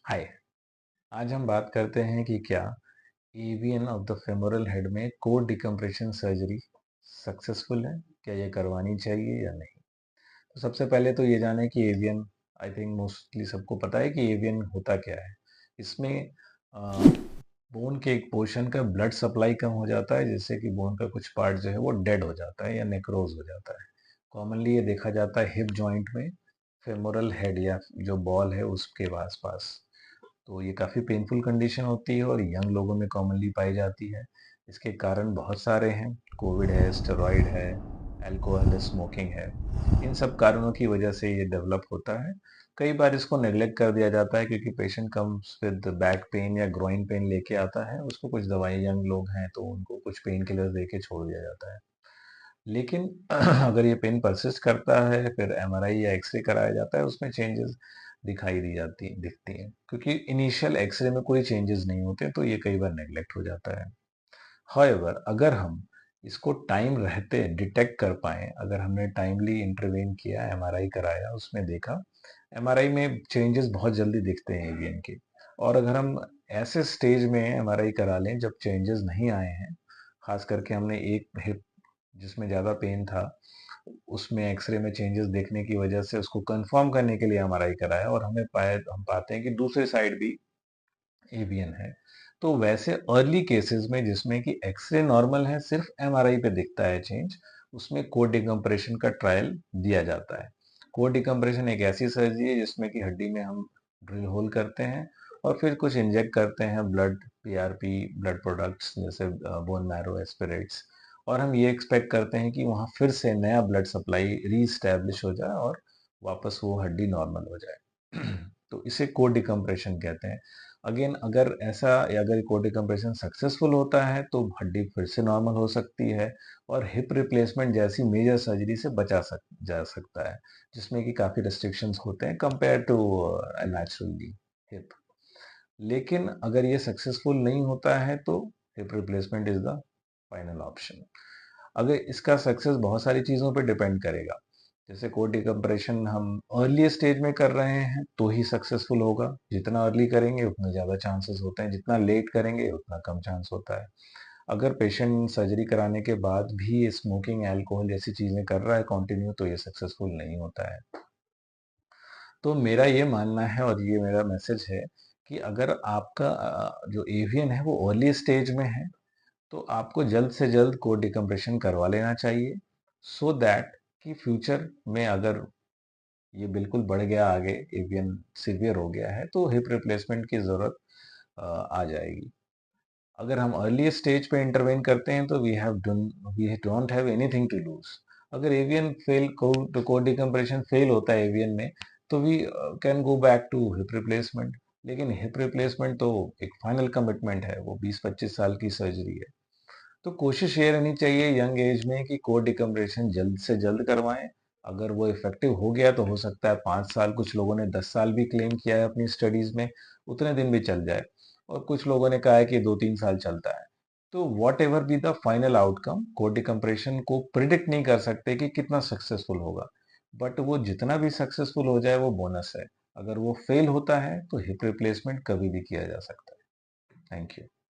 हाय। आज हम बात करते हैं कि क्या AVN of the femoral head में कोर डिकम्प्रेशन सर्जरी सक्सेसफुल है, क्या ये करवानी चाहिए या नहीं। तो सबसे पहले तो ये जाने कि एवीएन, आई थिंक मोस्टली सबको पता है कि एवीएन होता क्या है। इसमें बोन के एक पोर्शन का ब्लड सप्लाई कम हो जाता है, जिससे कि बोन का कुछ पार्ट जो है वो डेड हो जाता है या नेक्रोज हो जाता है। कॉमनली ये देखा जाता है हिप जॉइंट में, फेमोरल हेड या जो बॉल है उसके आसपास। तो ये काफ़ी पेनफुल कंडीशन होती है और यंग लोगों में कॉमनली पाई जाती है। इसके कारण बहुत सारे हैं। कोविड है, स्टेरॉइड है, अल्कोहल है, स्मोकिंग है। इन सब कारणों की वजह से ये डेवलप होता है। कई बार इसको नेग्लेक्ट कर दिया जाता है क्योंकि patient comes with back pain या ग्रोइन पेन लेके आता है। उसको कुछ दवाई, यंग लोग हैं तो उनको कुछ पेन किलर दे के छोड़ दिया जाता है। लेकिन अगर ये पेन परसिस्ट करता है, फिर एमआरआई या एक्सरे कराया जाता है, उसमें चेंजेस दिखती हैं। क्योंकि इनिशियल एक्सरे में कोई चेंजेस नहीं होते तो ये कई बार नेग्लेक्ट हो जाता है। हाउएवर, अगर हम इसको टाइम रहते डिटेक्ट कर पाएँ, अगर हमने टाइमली इंटरवेन किया, एमआरआई कराया, उसमें देखा, एमआरआई में चेंजेस बहुत जल्दी दिखते हैं एवीएन के। और अगर हम ऐसे स्टेज में एमआरआई करा लें जब चेंजेस नहीं आए हैं, खास करके हमने एक हिप जिसमें ज़्यादा पेन था, उसमें एक्सरे में चेंजेस देखने की वजह से उसको कंफर्म करने के लिए एमआरआई कराया और हम पाते हैं कि दूसरी साइड भी एवीएन है। तो वैसे अर्ली केसेस में जिसमें कि एक्सरे नॉर्मल है, सिर्फ एमआरआई पे दिखता है चेंज, उसमें कोर डिकम्प्रेशन का ट्रायल दिया जाता है। कोर डिकम्प्रेशन एक ऐसी सर्जरी है जिसमें कि हड्डी में हम ड्रिल होल करते हैं और फिर कुछ इंजेक्ट करते हैं ब्लड, पीआरपी, ब्लड प्रोडक्ट्स जैसे बोन मैरो एस्पिरेट्स, और हम ये एक्सपेक्ट करते हैं कि वहाँ फिर से नया ब्लड सप्लाई रीस्टैब्लिश हो जाए और वापस वो हड्डी नॉर्मल हो जाए। तो इसे कोर डिकम्प्रेशन कहते हैं। अगेन, अगर ऐसा या अगर कोर डिकम्प्रेशन सक्सेसफुल होता है तो हड्डी फिर से नॉर्मल हो सकती है और हिप रिप्लेसमेंट जैसी मेजर सर्जरी से जा सकता है, जिसमें कि काफ़ी रिस्ट्रिक्शंस होते हैं कंपेयर टू नेचुरली हिप। लेकिन अगर ये सक्सेसफुल नहीं होता है तो hip replacement is the final option. अगर इसका सक्सेस बहुत सारी चीज़ों पे डिपेंड करेगा। जैसे कोर डिकम्प्रेशन हम अर्ली स्टेज में कर रहे हैं तो ही सक्सेसफुल होगा। जितना अर्ली करेंगे उतने ज़्यादा चांसेस होते हैं, जितना लेट करेंगे उतना कम चांस होता है। अगर पेशेंट सर्जरी कराने के बाद भी स्मोकिंग, अल्कोहल जैसी चीज़ें कर रहा है कंटिन्यू, तो ये सक्सेसफुल नहीं होता है। तो मेरा ये मानना है और ये मेरा मैसेज है कि अगर आपका जो एवियन है वो अर्ली स्टेज में है तो आपको जल्द से जल्द कोर डिकम्प्रेशन करवा लेना चाहिए, सो दैट कि फ्यूचर में अगर ये बिल्कुल बढ़ गया, आगे एवियन सीवियर हो गया है, तो हिप रिप्लेसमेंट की ज़रूरत आ जाएगी। अगर हम अर्ली स्टेज पे इंटरवेन करते हैं तो we don't have anything to lose. अगर AVN fail core decompression fail होता है एवियन में, तो we can go back to hip replacement. लेकिन हिप रिप्लेसमेंट तो एक फाइनल कमिटमेंट है, वो 20-25 साल की सर्जरी है। तो कोशिश ये रहनी चाहिए यंग एज में कि कोर डिकम्प्रेशन जल्द से जल्द करवाएं। अगर वो इफेक्टिव हो गया तो हो सकता है 5 साल, कुछ लोगों ने 10 साल भी क्लेम किया है अपनी स्टडीज में, उतने दिन भी चल जाए। और कुछ लोगों ने कहा है कि 2-3 साल चलता है। तो what ever be the final outcome, core decompression को प्रिडिक्ट नहीं कर सकते कि कितना सक्सेसफुल होगा, बट वो जितना भी सक्सेसफुल हो जाए वो बोनस है। अगर वो फेल होता है तो हिप रिप्लेसमेंट कभी भी किया जा सकता है। Thank you.